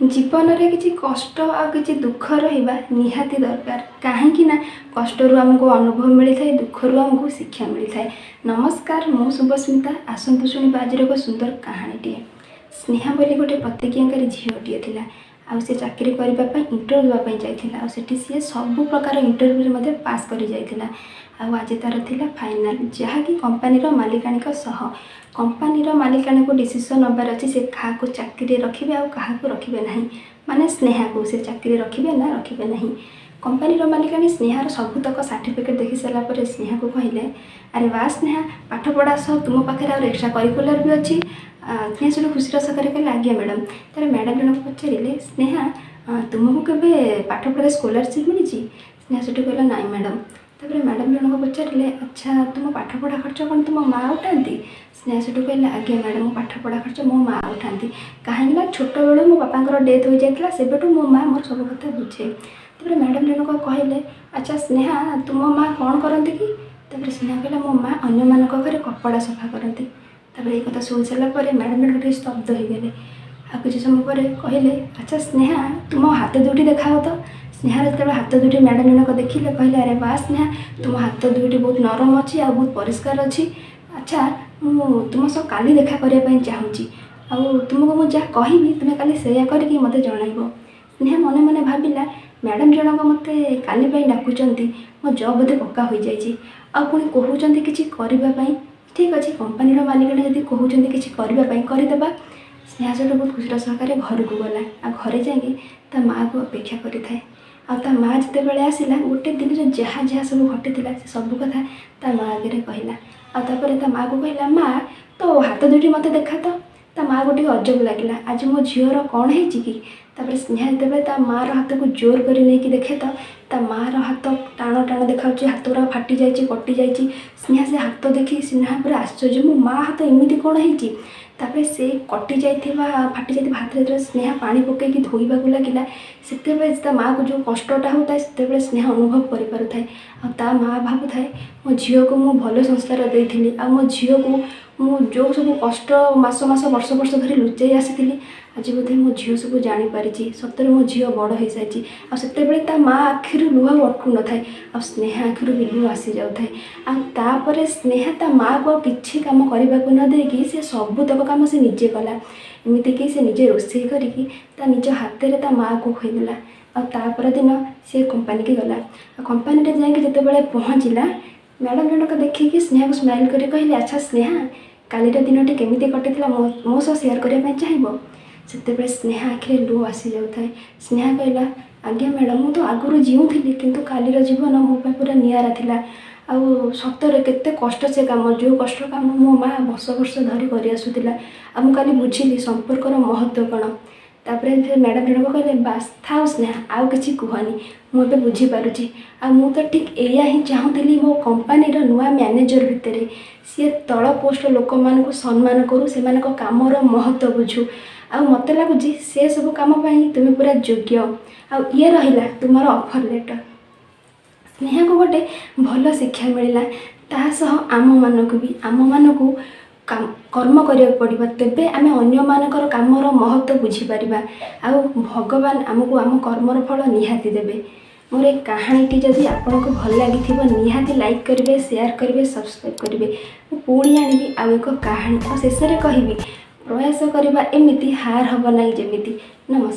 जीवन में किसी कष्ट आ कि दुख रहा निहाती दरकार कहीं कष्टरू आमको अनुभव मिलता है दुखरू आमको शिक्षा मिलता है। नमस्कार मु शुभस्मिता आसतु शुणा आज एक सुंदर कहानीटे। स्नेहा बोली गोटे प्रतिज्ञाकारी झीटे थी से चाकरी करने इंटरव्यू देवाई जाता से सी सब प्रकार इंटरव्यू पास कर जाता। आज तार थिला फाइनाल जहाँकि कंपानी मालिकाणी सह कंपानी मालिकाणी को डिसीजन नबार अच्छी से क्या चाकरी रखिए आ क्या रखिए ना माने स्नेहा को से चाकरी रखिए ना रखिए ना। कंपानी मालिकाणी स्नेहार सबुतक सर्टिफिकेट देखी सारापर स्नेहा को कहले अरे वाह स्नेहा पाठ पढ़ा सह तुम पाखे और एक्स्ट्रा करिकुलर भी अच्छी। स्नेहा से खुशी सहकारे कहले आज्ञा मैडम। तार मैडम जन को पचारे स्नेहा तुमको केवे पाठ पढ़ा स्कॉलरशिप मिली? स्नेहा से कहला नाई मैडम। तापर मैडम जन को पचारे अच्छा तुम पाठ पढ़ा खर्च कौन तुम माँ उठाती? स्नेहा से कहले आज्ञा मैडम मो पाठ पढ़ा खर्च मो माँ उठाती कहीं छोट बेलू मो बापा डेथ हो जाता से मो माँ मोर सब कथा बुझे। तापर मैडम जन को कहले अच्छा स्नेहा तुम माँ कौन करती कि? तापर स्नेहा कहला मो माँ अन्य मान घर कपड़ा सफा करती। तापर ये कथा शुणी सारापर मैडम जन गोटे स्तब्ध हो गले। आ किसी समय पर कहले अच्छा स्नेहा तुम हाथ दुईटी देखा तो। स्नेहार जो हाथ दुईटी मैडम जनक देखिले कहले अरे वाह स्नेहा तुम हाथ दुईटी बहुत नरम अच्छी आ बहुत परिष्कार अच्छी। अच्छा मु तुम सब काली देखा करने चाहूँगी तुमको मुझे जहाँ कहि तुम्हें काली से करके मत जन। स्नेहा मने मने भाविला मैडम जनक मत काली डाकुंट मो जब बोधे पक्का हो जाए पुणी कहते कि करने ठीक अच्छे कंपानी मालिक जब कहते कि करदेबा। स्नेहा से बहुत खुशी सहकारे घर को गला आ घरे जाकि ता माँ को अपेक्षा करें आ माँ जिते बड़े आसला गोटे दिन जहाँ जहाँ सब घटी से सब कथा ता माँ आगे कहला आपर ता माँ को कहला माँ तो हाथ दुईटी मत देखा तो। ता माँ को अजब लगे आज मो झीर कौन है कि? तापर स्नेहा जिते ता माँ हाथ को जोर कर नहीं देखे तो ता माँ हाथ टाण टाण देखा हाथ गुरा फाटी जाइए कटि जाइए। स्नेहा से हाथ देखी स्नेहा पूरा आश्चर्य मो माँ हाथ एमती कौन है? तापर से कटि जाइए फाटी जाइए हाथ जो स्नेहा पानी पकईकि धोइबा लगिला से माँ को जो कष्टटा होता है से स्नेहा अनुभव करें आ माँ भावुए मो झील को मु भल संस्कार देती आ मो झील को मु जो सब कष्ट मास मास वर्ष वर्ष धरी लुचई आसी आज बोधे मो झील सब जापारी सतरे मो झील बड़ हो सारी आते माँ आखिर लुह अटकू न था आ स्नेहा आखिर भी लुह आसी जाए आपर स्नेहा ता माँ को किसी कम करने को न देकी से सबुतक कम से निजे कला एमती कि से निजे रोषे करके निज हाथ में ता माँ को खुईदेला आपर दिन सी कंपानी की गला कंपानी जाकि जिते पहुँचला मैडम जनक देखिए स्नेहा को स्माइल कर कहले अच्छा स्नेहा काली दिन केमी कटि मो सह सेयार करने चाहब? से स्नेहा आखिरे लुह आसी जाए। स्नेहा कहला आज्ञा मैडम मु तो आगुरी जीऊँगी किंतु कालीर जीवन मो पूरा निआरा थिला आउ सतरे केते कष्ट से काम जो कष्ट काम मो माँ वर्ष वर्ष धरी कर आसुला आ मु काली बुझिली संपर्कर महत्व कौन। तापर मैडम जनक कहले बास था स्नेहा आउ कि कहनी मुझे बुझीपारुची आ मु तो ठीक एया ही चाहूली मो कंपानी नुआ मैनेजर भितर सी तल पोस्ट लोक मान सम्मान करूँ से कामर महत्व बुझू आ मत लगुच से सब कम तुम्हें पूरा योग्य आ ये रहा तुम ऑफर लेटर। स्नेहा को गोटे भल शिक्षा मिलला तासह आम मानक भी आम मानक कर्म करिया पड़िबा तेबे आमे अन्य मानकर कामर महत्व बुझीपार आ भगवान आमको आम कर्मर फल निहाती देबे। मोर एक कहानीटी जदि आपको भल लगी निहाती लाइक करेंगे शेयर करेंगे सब्सक्राइब करेंगे पुणी आनी आउ एक कहानी और शेष में कहबी प्रयास करवा एमती हार हम ना जमी। नमस्कार।